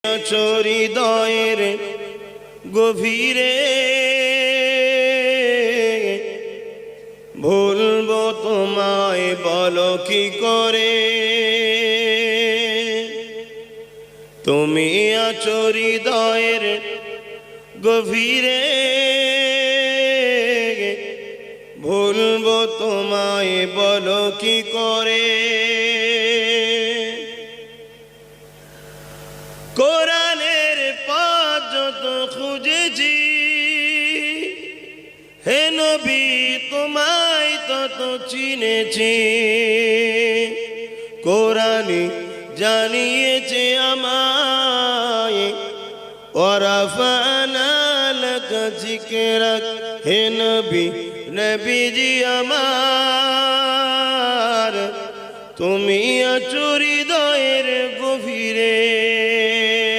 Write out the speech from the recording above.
আছো হৃদয়ের গভীরে, ভুলবো তোমায় বলো কি করে। তুমি আছো হৃদয়ের গভীরে, ভুলবো তোমায় বলো কি করে। কোরআনের পাঠ যত খুঁজেছি, হে নবী তোমায় তত চিনেছি। কোরআনে জানিয়েছে আমায়, ওয়ারাফানা লাকা যিকরাক, হে নবী নবীজি আমার। তুমি আছো হৃদয়ের